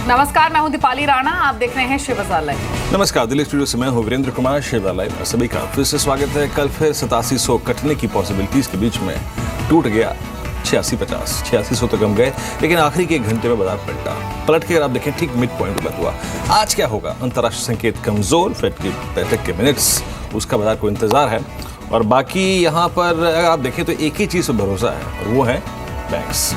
नमस्कार, मैं हूं दीपाली राणा। आप देख रहे हैं शेयर बाजार लाइव। नमस्कार, दिल्ली स्टूडियो से मैं हूं वीरेंद्र कुमार। शेयर बाजार लाइव सभी का फिर से स्वागत है। कल फिर 8700 कटने की पॉसिबिलिटीज के बीच में टूट गया 8600 तक हम गए, लेकिन आखिरी के 1 घंटे में बाजार पलट के अगर आप देखें ठीक मिड पॉइंट पर हुआ। आज क्या होगा? अंतर्राष्ट्रीय संकेत कमजोर, फेड की बैठक के मिनट्स, उसका बाजार को इंतजार है। और बाकी यहाँ पर अगर आप देखें तो एक ही चीज पर भरोसा है और वो है बैंक्स।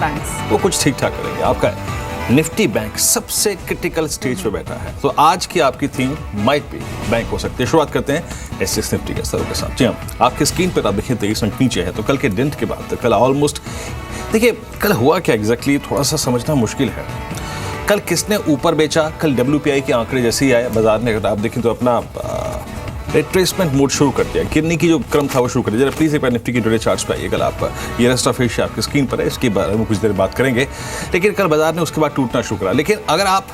वो कुछ ठीक ठाक करेंगे। आपका निफ्टी बैंक सबसे क्रिटिकल स्टेज पे बैठा है, तो आज की आपकी थीम माइट बी बैंक हो सकती है। शुरुआत करते हैं एसएक्स निफ्टी के स्तरों के साथ। जी हाँ, आपके स्क्रीन पर आप देखिए 23 अंक नीचे है। तो कल के डेंट के बाद कल ऑलमोस्ट देखिए कल हुआ क्या एग्जैक्टली थोड़ा सा समझना मुश्किल है। कल किसने ऊपर बेचा? कल WPI के आंकड़े जैसे ही आए बाजार ने, अगर आप देखें तो अपना रिट्रेसमेंट मोड शुरू कर दिया। गिरने की जो क्रम था वो शुरू कर दिया। जरा प्लीज एक बार निफ्टी की डे चार्ट्स पे आइए। कल आप ये रेस्ट ऑफ एशिया आपकी स्क्रीन पर है, इसके बारे में कुछ देर बात करेंगे। लेकिन कल बाजार ने उसके बाद टूटना शुरू करा। लेकिन अगर आप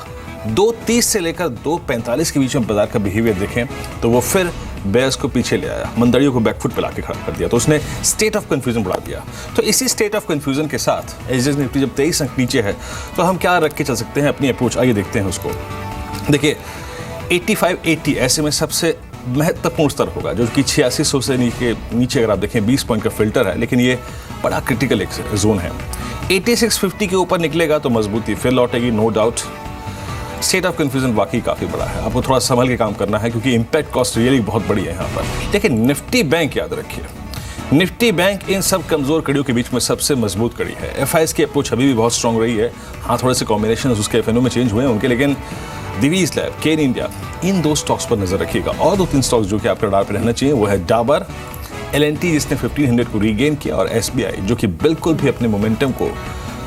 2:30 से लेकर 2:45 के बीच में बाजार का बिहेवियर देखें तो वो फिर बेयर्स को पीछे ले आया, मंदड़ियों को बैकफुट पे लाके खड़ा कर दिया। तो उसने स्टेट ऑफ कंफ्यूजन बढ़ा दिया। तो इसी स्टेट ऑफ कंफ्यूजन के साथ एसएक्स निफ्टी जब 23 अंक नीचे है तो हम क्या रख के चल सकते हैं अपनी अप्रोच? आइए देखते हैं उसको। देखिए 85-80 ऐसे में सबसे महत्वपूर्ण स्तर होगा, जो कि 8600 से नीचे अगर आप देखें 20 पॉइंट का फिल्टर है, लेकिन ये बड़ा क्रिटिकल एक जोन है। 8650 के ऊपर निकलेगा तो मजबूती फिर लौटेगी, no doubt. State of confusion वाकई काफ़ी बड़ा है, आपको थोड़ा संभल के काम करना है क्योंकि इम्पैक्ट कॉस्ट रियली बहुत बड़ी है यहाँ पर। लेकिन निफ्टी बैंक याद रखिए, निफ्टी बैंक इन सब कमजोर कड़ियों के बीच में सबसे मजबूत कड़ी है। एफआईएस की अप्रोच अभी भी बहुत स्ट्रांग रही है। हाँ, थोड़े से कॉम्बिनेशन उसके एफएनओ में चेंज हुए हैं उनके, लेकिन दिवीज लैब, केन इंडिया, इन 2 स्टॉक्स पर नजर रखिएगा। और 2-3 स्टॉक्स जो कि आपके रडार पर रहना चाहिए वो है डाबर, LNT जिसने 1500 को रीगेन किया, और SBI जो कि बिल्कुल भी अपने मोमेंटम को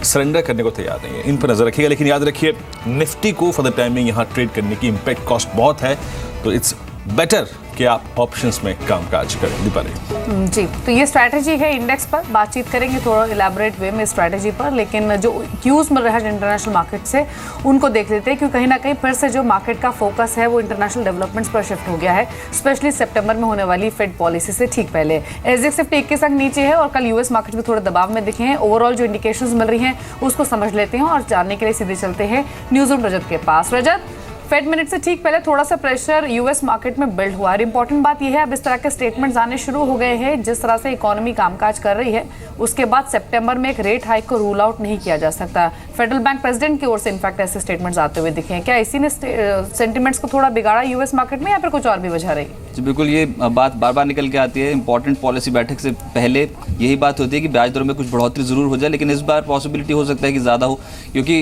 सरेंडर करने को तैयार नहीं है। इन पर नजर रखिएगा। लेकिन याद रखिए निफ्टी को फॉर द टाइमिंग यहाँ ट्रेड करने की इम्पैक्ट कॉस्ट बहुत है, तो इट्स बेटर कि आप ऑप्शंस में कामकाज करें। दीपाली जी, तो ये स्ट्रैटेजी है। इंडेक्स पर बातचीत करेंगे थोड़ा इलेबोरेट वे में स्ट्रैटेजी पर, लेकिन जो क्यूज मिल रहा है इंटरनेशनल मार्केट से उनको देख लेते हैं, क्योंकि कहीं ना कहीं फिर से जो मार्केट का फोकस है वो इंटरनेशनल डेवलपमेंट्स पर शिफ्ट हो गया है, स्पेशली सितंबर में होने वाली फेड पॉलिसी से ठीक पहले। एसएक्स निफ्टी 21 अंक नीचे है और कल यूएस मार्केट में थोड़े दबाव में दिखे हैं। ओवरऑल जो इंडिकेशंस मिल रही हैं उसको समझ लेते हैं और जानने के लिए सीधे चलते हैं न्यूज़ रूम रजत के पास। रजत, फेड मिनट से ठीक पहले थोड़ा सा प्रेशर यूएस मार्केट में बिल्ड हुआ है। इंपॉर्टेंट बात यह है अब इस तरह के स्टेटमेंट्स आने शुरू हो गए हैं। जिस तरह से इकोनॉमी कामकाज कर रही है उसके बाद सितंबर में एक रेट हाइक को रूल आउट नहीं किया जा सकता। फेडरल बैंक प्रेसिडेंट की ओर से इनफैक्ट ऐसे स्टेटमेंट्स आते हुए दिखे हैं। क्या इसी ने सेंटिमेंट्स को थोड़ा बिगाड़ा यूएस मार्केट में, या फिर कुछ और भी वजह रही? जी बिल्कुल, ये बात बार बार निकल के आती है। इंपॉर्टेंट पॉलिसी बैठक से पहले यही बात होती है कि ब्याज दरों में कुछ बढ़ोतरी जरूर हो जाए, लेकिन इस बार पॉसिबिलिटी हो सकता है कि ज़्यादा हो, क्योंकि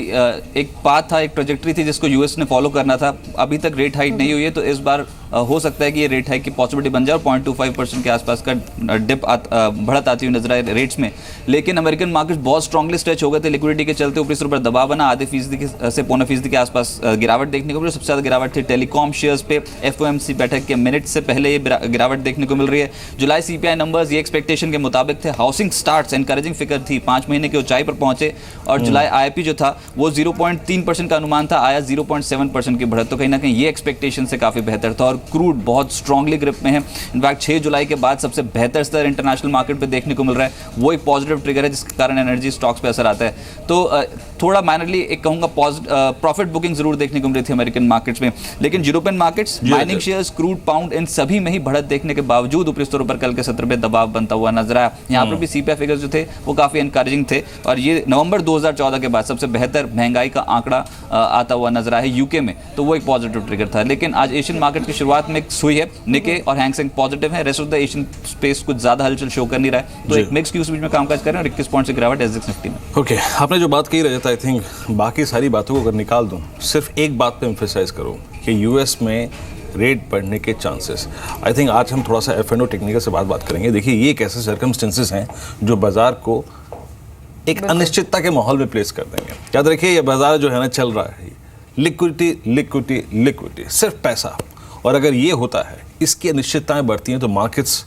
एक पाथ था, एक ट्रेजेक्टरी थी जिसको यूएस ने फॉलो करना था। अभी तक रेट हाइक नहीं हुई है, तो इस बार हो सकता है कि ये रेट हाइक की पॉसिबिलिटी बन जाए और 0.25% के आसपास का डिप बढ़त आती हुई नजर आए रेट्स में। लेकिन अमेरिकन मार्केट बहुत स्ट्रांगली स्ट्रेच हो गए थे लिक्विडिटी के चलते, ऊपरी स्तर पर दबाव बना, आधे फीसदी से 0.25% के आसपास गिरावट देखने को मिली। सबसे ज़्यादा गिरावट थी टेलीकॉम शेयर्स पे। FOMC बैठक के मिनट से पहले ये गिरावट देखने को मिल रही है। जुलाई CPI नंबर्स ये एक्सपेक्टेशन के मुताबिक थे। हाउसिंग स्टार्ट्स एनकरेजिंग फिगर थी, 5 महीने की ऊंचाई पर पहुंचे, और जुलाई IIP जो था वो 0.3% का अनुमान था, आया 0.7% की बढ़त। तो कहीं ना कहीं ये एक्सपेक्टेशन से काफ़ी बेहतर था, और क्रूड बहुत स्ट्रांगली ग्रिप में है। इनफैक्ट 6 जुलाई के बाद सबसे बेहतर स्तर इंटरनेशनल मार्केट पे देखने को मिल रहा है। वो एक पॉजिटिव ट्रिगर है जिसके कारण एनर्जी स्टॉक्स पे असर आता है। तो थोड़ा माइनरली एक कहूँगा प्रॉफिट बुकिंग जरूर देखने को मिल रही थी अमेरिकन मार्केट्स में। लेकिन European markets, mining shares, crude, pound, इन सभी में ही बढ़त देखने के बावजूद ऊपरी स्तरों पर कल के सत्र में दबाव बनता हुआ नजर आया। यहाँ पर भी CPI फिगर्स जो थे वो काफ़ी एनकरेजिंग थे, और ये नवंबर 2014 के बाद सबसे बेहतर महंगाई का आंकड़ा आता हुआ नजर आया है यूके में, तो वो एक पॉजिटिव ट्रिगर था। लेकिन आज एशियन मार्केट की शुरुआत में हुई है। निके और हैंगसेंग पॉजिटिव है, rest of the Asian space कुछ ज्यादा हलचल शो कर नहीं रहा है, तो एक मिक्स क्यूज बीच में कामकाज कर रहे हैं, और 21 पॉइंट से गिरावट एसएक्स निफ्टी में। ओके, आपने जो बात कही रजत, आई थिंक बाकी सारी बातों को अगर निकाल दूं, सिर्फ एक बात पे एम्फेसाइज करूं कि यूएस में रेट बढ़ने के चांसेस। आई थिंक आज हम थोड़ा सा एफएनओ टेक्निकल से बात करेंगे। देखिए ये एक ऐसे सर्कमस्टेंसेस हैं जो बाजार को एक अनिश्चितता के माहौल में प्लेस कर देंगे। याद रखिए ये बाजार जो है ना चल रहा है लिक्विडिटी, सिर्फ पैसा। और अगर ये होता है, इसकी अनिश्चितताएं बढ़ती हैं, तो मार्केट्स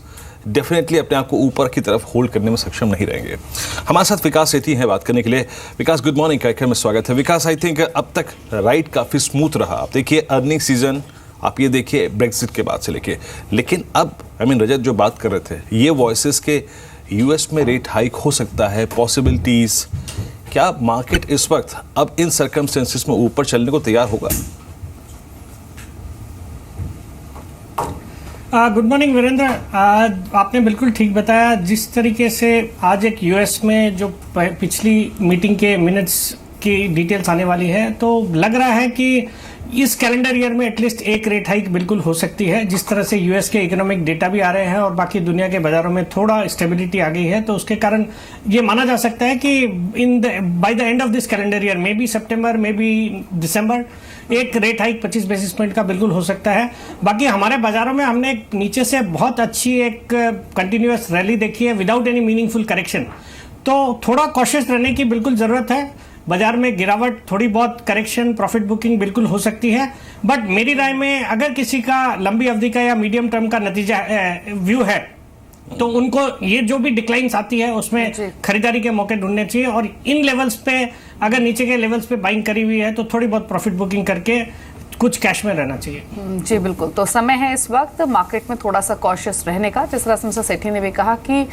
डेफिनेटली अपने आप को ऊपर की तरफ होल्ड करने में सक्षम नहीं रहेंगे। हमारे साथ विकास सेठी हैं बात करने के लिए। विकास, गुड मॉर्निंग, कार्यक्रम में स्वागत है। विकास, आई थिंक अब तक राइड काफ़ी स्मूथ रहा। आप देखिए अर्निंग सीजन, आप ये देखिए ब्रेक्सिट के बाद से लेके, लेकिन अब रजत जो बात कर रहे थे, ये वॉइसेस के यूएस में रेट हाइक हो सकता है, पॉसिबिलिटीज़, क्या मार्केट इस वक्त अब इन सर्कमस्टेंसेस में ऊपर चलने को तैयार होगा? Good morning Virendra. आपने बिल्कुल ठीक बताया। जिस तरीके से आज एक यूएस में जो पिछली मीटिंग के मिनट्स की डिटेल्स आने वाली है, तो लग रहा है कि इस कैलेंडर ईयर में एटलीस्ट एक रेट हाइक बिल्कुल हो सकती है। जिस तरह से यूएस के इकोनॉमिक डेटा भी आ रहे हैं और बाकी दुनिया के बाजारों में थोड़ा स्टेबिलिटी आ गई है, तो उसके कारण ये माना जा सकता है कि by the end of this calendar year, may be सितंबर, मे बी दिसंबर, एक रेट हाइक 25 बेसिस पॉइंट का बिल्कुल हो सकता है। बाकी हमारे बाजारों में हमने एक नीचे से बहुत अच्छी एक कंटिन्यूअस रैली देखी है विदाउट एनी मीनिंगफुल करेक्शन, तो थोड़ा कॉशियस रहने की बिल्कुल ज़रूरत है। बाजार में गिरावट, थोड़ी बहुत करेक्शन, प्रॉफिट बुकिंग बिल्कुल हो सकती है। बट मेरी राय में अगर किसी का लंबी अवधि का या मीडियम टर्म का नतीजा व्यू है, तो उनको ये जो भी डिक्लाइंस आती है उसमें खरीदारी के मौके ढूंढने चाहिए, और इन लेवल्स पे अगर नीचे के लेवल्स पे बाइंग करी हुई है तो थोड़ी बहुत प्रॉफिट बुकिंग करके कुछ कैश में रहना चाहिए। जी बिल्कुल। तो समय है इस वक्त मार्केट में थोड़ा सा कॉशियस रहने का। जिस तरह से मिस्टर सेठी ने भी कहा कि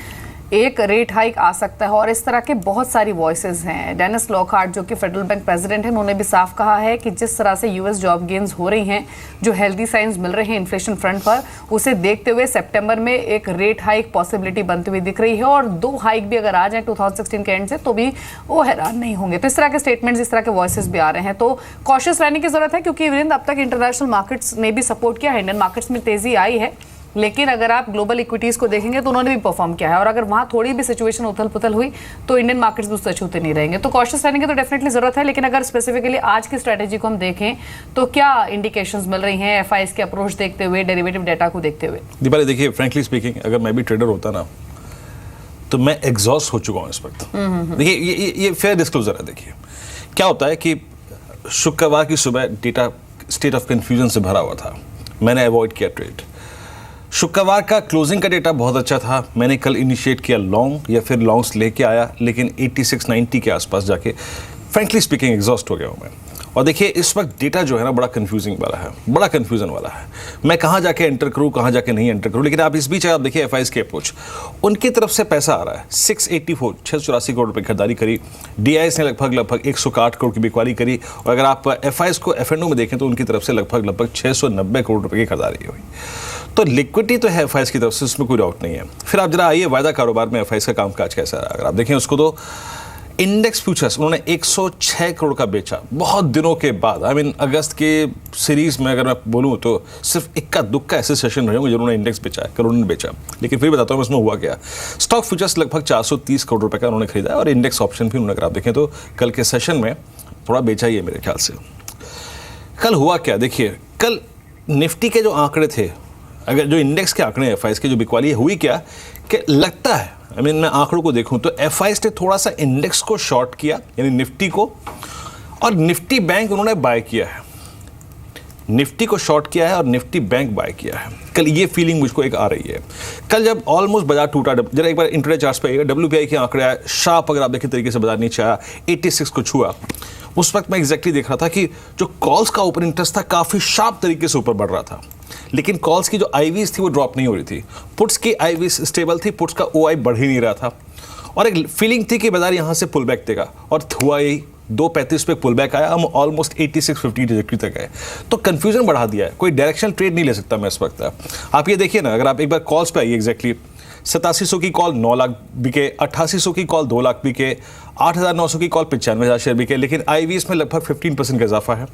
एक रेट हाइक आ सकता है, और इस तरह के बहुत सारी वॉइसेस हैं। डेनिस लॉकहार्ट जो कि फेडरल बैंक प्रेसिडेंट हैं, उन्होंने भी साफ कहा है कि जिस तरह से यूएस जॉब गेन्स हो रही हैं, जो हेल्दी साइंस मिल रहे हैं इन्फ्लेशन फ्रंट पर, उसे देखते हुए सितंबर में एक रेट हाइक पॉसिबिलिटी बनती हुई दिख रही है, और 2 हाइक भी अगर आ जाए 2016 के एंड से तो भी वो हैरान नहीं होंगे। तो इस तरह के स्टेटमेंट्स, इस तरह के वॉइसेस भी आ रहे हैं, तो कॉशियस रहने की जरूरत है। क्योंकि वीरेंद्र, अब तक इंटरनेशनल मार्केट्स ने भी सपोर्ट किया है, इंडियन मार्केट्स में तेजी आई है, लेकिन अगर आप ग्लोबल इक्विटीज को देखेंगे तो उन्होंने भी परफॉर्म किया है, और अगर वहां थोड़ी भी सिचुएशन उथल पुथल हुई तो इंडियन मार्केट्स भी उससे छूते नहीं रहेंगे। तो कॉशियस रहने की तो डेफिनेटली जरूरत है। लेकिन अगर स्पेसिफिकली आज की स्ट्रेटेजी को हम देखें तो क्या इंडिकेशंस मिल रही हैं एफआईएस के अप्रोच देखते हुए, डेरिवेटिव डेटा को देखते हुए? दीपाली, देखिए, फ्रैंकली स्पीकिंग, अगर मैं भी ट्रेडर होता ना तो मैं एग्जॉस्ट हो चुका हूँ इस वक्त। देखिए, ये फेयर डिस्क्लोजर है। देखिए क्या होता है कि शुक्रवार की सुबह डेटा स्टेट ऑफ कंफ्यूजन से भरा हुआ था, मैंने अवॉइड किया ट्रेड। शुक्रवार का क्लोजिंग का डेटा बहुत अच्छा था, मैंने कल इनिशिएट किया लॉन्ग, या फिर लॉन्ग्स लेके आया, लेकिन 86-90 के आसपास जाके फ्रैंकली स्पीकिंग एग्जॉस्ट हो गया हूँ मैं। और देखिए, इस वक्त डेटा जो है ना बड़ा कंफ्यूजिंग वाला है, बड़ा कंफ्यूजन वाला है। मैं कहाँ जाके एंटर करूँ, कहाँ जाके नहीं एंटर करूँ। लेकिन आप इस बीच आप देखिए एफआईएस के अप्रोच, उनकी तरफ से पैसा आ रहा है। 684 करोड़ रुपये खरीदारी करी, डीआईएस ने लगभग 108 करोड़ की बिकवाली करी, और अगर आप एफआईएस को एफएनओ में देखें तो उनकी तरफ से लगभग 690 करोड़ रुपये की खरीदारी हुई। तो लिक्विडिटी तो है एफआईएस की तरफ से, उसमें कोई डाउट नहीं है। फिर आप जरा आइए वायदा कारोबार में एफआईएस का कामकाज कैसा है। अगर आप देखें उसको तो इंडेक्स फ्यूचर्स उन्होंने 106 करोड़ का बेचा बहुत दिनों के बाद। अगस्त के सीरीज में अगर मैं बोलूँ तो सिर्फ इक्का दुक्का ऐसे सेशन रहे होंगे जिन्होंने इंडेक्स बेचा है, करोड़ ने बेचा। लेकिन फिर बताता हूँ इसमें हुआ क्या। स्टॉक फ्यूचर्स लगभग 430 करोड़ रुपए का उन्होंने खरीदा है, और इंडेक्स ऑप्शन भी उन्होंने, अगर आप देखें तो कल के सेशन में थोड़ा बेचा ही है मेरे ख्याल से। कल हुआ क्या, देखिए कल निफ्टी के जो आंकड़े थे, अगर जो इंडेक्स के आंकड़े एफआईएस की जो बिकवाली हुई क्या कि लगता है, मैं आंकड़ों को देखूं तो एफआईएस ने थोड़ा सा इंडेक्स को शॉर्ट किया, यानी निफ्टी को, और निफ्टी बैंक उन्होंने बाय किया है। निफ्टी को शॉर्ट किया है और निफ्टी बैंक बाय किया है। कल ये फीलिंग मुझको एक आ रही है। कल जब ऑलमोस्ट बाजार टूटा, जरा एक बार इंट्राडे चार्ट्स पे आइएगा, डब्ल्यूपीआई के आंकड़े आए शार्प, अगर आप देखें तरीके से बाजार नीचे आया, 86 को छुआ। उस वक्त मैं एग्जैक्टली देख रहा था कि जो कॉल्स का ओपन इंटरेस्ट था काफ़ी शार्प तरीके से ऊपर बढ़ रहा था, लेकिन कॉल्स की जो आईवीज थी वो ड्रॉप नहीं हो रही थी। पुट्स की आईवीज स्टेबल थी, पुट्स का ओआई बढ़ ही नहीं रहा था, और एक फीलिंग थी कि बाजार यहाँ से पुल बैक देगा, और हुआ यही। 235 पे पुल बैक आया, हम ऑलमोस्ट 8650 ट्रेजेक्टरी तक गए। तो कंफ्यूजन बढ़ा दिया है, कोई डायरेक्शनल ट्रेड नहीं ले सकता मैं इस वक्त। आप ये देखिए ना, अगर आप एक बार कॉल्स पे आइए, एग्जैक्टली 8700 की कॉल 9 लाख बिके, 8800 की कॉल 2 लाख बिके, 8900 की कॉल 95,000 शेयर बिके, लेकिन आईवीएस में लगभग 15% का इजाफा है।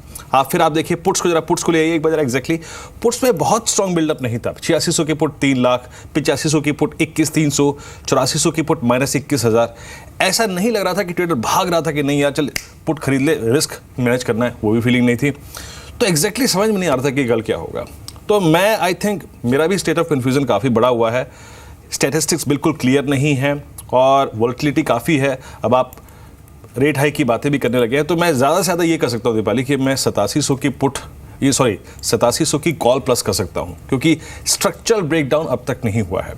फिर आप देखिए पुट्स को, जरा पुट्स को ले आइए एक बार एग्जैक्टली। पुट्स में बहुत स्ट्रॉन्ग बिल्डअप नहीं था। 8600 की पुट 3 लाख, 8500 की पुट 21,300, 8400 की पुट -21,000। ऐसा नहीं लग रहा था कि ट्रेडर भाग रहा था कि नहीं यार चल पुट खरीद ले, रिस्क मैनेज करना है, वो भी फीलिंग नहीं थी। तो एग्जैक्टली समझ में नहीं आ रहा था कि कल क्या होगा। तो मैं आई थिंक मेरा भी स्टेट ऑफ कन्फ्यूजन काफ़ी बड़ा हुआ है, स्टैटिस्टिक्स बिल्कुल क्लियर नहीं है, और वोलेटिलिटी काफ़ी है। अब आप रेट हाई की बातें भी करने लगे हैं, तो मैं ज़्यादा से ज़्यादा ये कर सकता हूँ दीपाली कि मैं 8700 की पुट, 8700 की कॉल प्लस कर सकता हूँ, क्योंकि स्ट्रक्चरल ब्रेकडाउन अब तक नहीं हुआ है।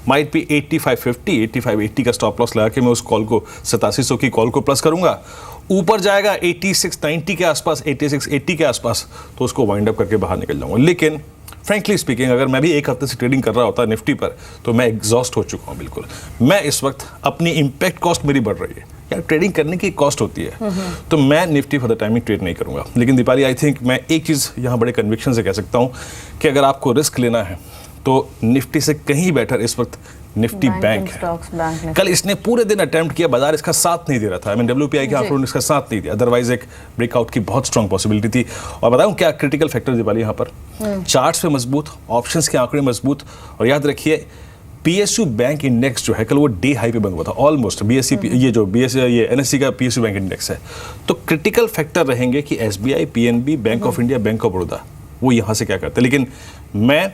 माइट भी 8550, 8580 का स्टॉप लॉस लगा के मैं उस कॉल को, 8700 की कॉल को प्लस करूँगा। ऊपर जाएगा 8690 के आसपास, 8680 के आसपास, तो उसको वाइंड अप करके बाहर निकल जाऊँगा। लेकिन फ्रैंकली स्पीकिंग, अगर मैं भी एक हफ्ते से ट्रेडिंग कर रहा होता निफ्टी पर, तो मैं एग्जॉस्ट हो चुका हूँ बिल्कुल। मैं इस वक्त, अपनी इम्पैक्ट कॉस्ट मेरी बढ़ रही है, यार ट्रेडिंग करने की कॉस्ट होती है, तो मैं Nifty for the timing trade नहीं करूंगा। लेकिन दीपाली, आई थिंक मैं एक चीज़ यहाँ बड़े कन्विक्शन से कह सकता हूँ कि अगर आपको रिस्क लेना है तो निफ्टी से कहीं बेटर इस वक्त निफ्टी बैंक है। कल इसने पूरे दिन अटेम्प्ट किया, बाजार इसका साथ नहीं दे रहा था। आई मीन WPI के आंकड़ों ने इसका साथ नहीं दिया, अदरवाइज एक ब्रेकआउट की बहुत स्ट्रांग पॉसिबिलिटी थी। और बताऊं क्या क्रिटिकल फैक्टर दीपाली यहाँ पर, चार्ट्स पे मजबूत, ऑप्शंस के आंकड़े मजबूत, और याद रखिए PSU बैंक इंडेक्स जो है कल वो डे हाई पे बंद हुआ था ऑलमोस्ट। ये NSE का PSU बैंक इंडेक्स है। तो क्रिटिकल फैक्टर रहेंगे कि SBI, PNB, bank of India, bank of Baroda वो यहाँ से क्या करते हैं। लेकिन मैं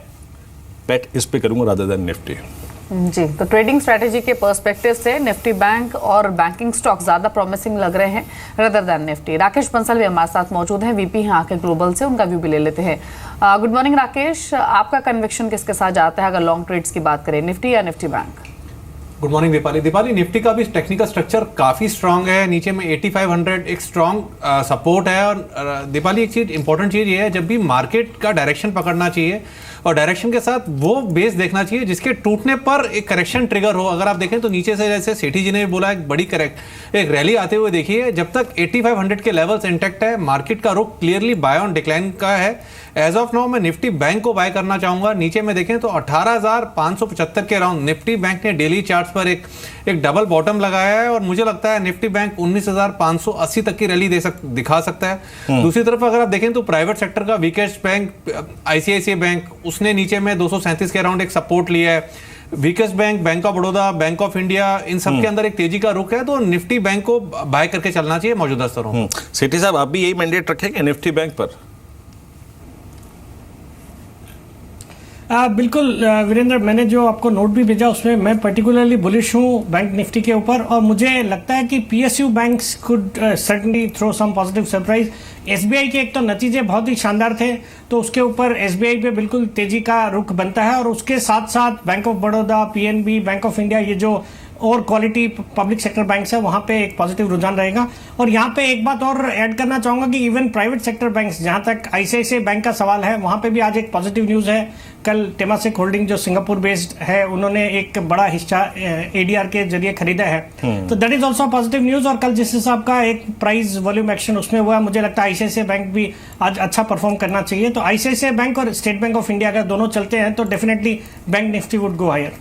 पेट इस पे करूंगा रादर देन निफ्टी। जी, तो ट्रेडिंग स्ट्रैटेजी के पर्सपेक्टिव से निफ्टी बैंक और बैंकिंग स्टॉक ज्यादा प्रॉमिसिंग लग रहे हैं rather than Nifty. Rakesh Bansal भी हमारे साथ मौजूद हैं, VP हैं आके ग्लोबल से, उनका व्यू भी ले लेते हैं। गुड मॉर्निंग राकेश, आपका कन्विक्शन किसके साथ जाता है अगर लॉन्ग ट्रेड्स की बात करें, निफ्टी या Nifty bank? Good morning Deepali, Nifty का भी टेक्निकल स्ट्रक्चर काफ़ी स्ट्रांग है, नीचे में 8500 एक स्ट्रांग सपोर्ट है। और दीपाली एक चीज़ इंपॉर्टेंट चीज़ ये है, जब भी मार्केट का डायरेक्शन पकड़ना चाहिए और डायरेक्शन के साथ वो बेस देखना चाहिए जिसके टूटने पर एक करेक्शन ट्रिगर हो। अगर आप देखें तो नीचे से, जैसे सेठी जी ने बोला, एक बड़ी एक रैली आते हुए देखिए, जब तक 8500 के लेवल्स इंटैक्ट है, मार्केट का रुख क्लियरली बाय ऑन डिक्लाइन का है। एज ऑफ नाउ मैं निफ्टी बैंक को बाय करना चाहूंगा। नीचे में देखें तो 18,575 के अराउंड निफ्टी बैंक ने डेली चार्ट्स पर एक डबल बॉटम लगाया है, और मुझे लगता है निफ्टी बैंक 19,580 तक की रैली दिखा सकता है। दूसरी तरफ अगर आप देखें तो प्राइवेट सेक्टर का वीकेस्ट बैंक ICICI बैंक, उसने नीचे में 237 के अराउंड एक सपोर्ट लिया है। Weakest bank, bank of Baroda, bank of India, इन सब के अंदर एक तेजी का रुख है, तो निफ्टी बैंक को बाय करके चलना चाहिए मौजूदा स्तरों। सेठी साहब, आप भी यही मैंडेट रखेंगे निफ्टी बैंक पर? बिल्कुल वीरेंद्र, मैंने जो आपको नोट भी भेजा उसमें मैं पर्टिकुलरली बुलिश हूँ बैंक निफ्टी के ऊपर, और मुझे लगता है कि PSU banks could certainly throw some positive surprise. SBI के एक तो नतीजे बहुत ही शानदार थे, तो उसके ऊपर SBI पे बिल्कुल तेजी का रुख बनता है, और उसके साथ साथ bank of Baroda, PNB, bank of India, ये जो और क्वालिटी पब्लिक सेक्टर बैंक्स है वहाँ पे एक पॉजिटिव रुझान रहेगा। और यहाँ पे एक बात और ऐड करना चाहूँगा कि इवन प्राइवेट सेक्टर बैंक्स, जहाँ तक ICICI बैंक का सवाल है, वहाँ पे भी आज एक पॉजिटिव न्यूज़ है। कल टेमासेक होल्डिंग जो सिंगापुर बेस्ड है, उन्होंने एक बड़ा हिस्सा ADR के जरिए खरीदा है, तो that is also positive news. और कल जिस हिसाब का एक प्राइस वॉल्यूम एक्शन उसमें हुआ, मुझे लगता है ICICI बैंक भी आज अच्छा परफॉर्म करना चाहिए। तो ICICI बैंक और स्टेट बैंक ऑफ इंडिया अगर दोनों चलते हैं तो definitely Bank Nifty would go higher.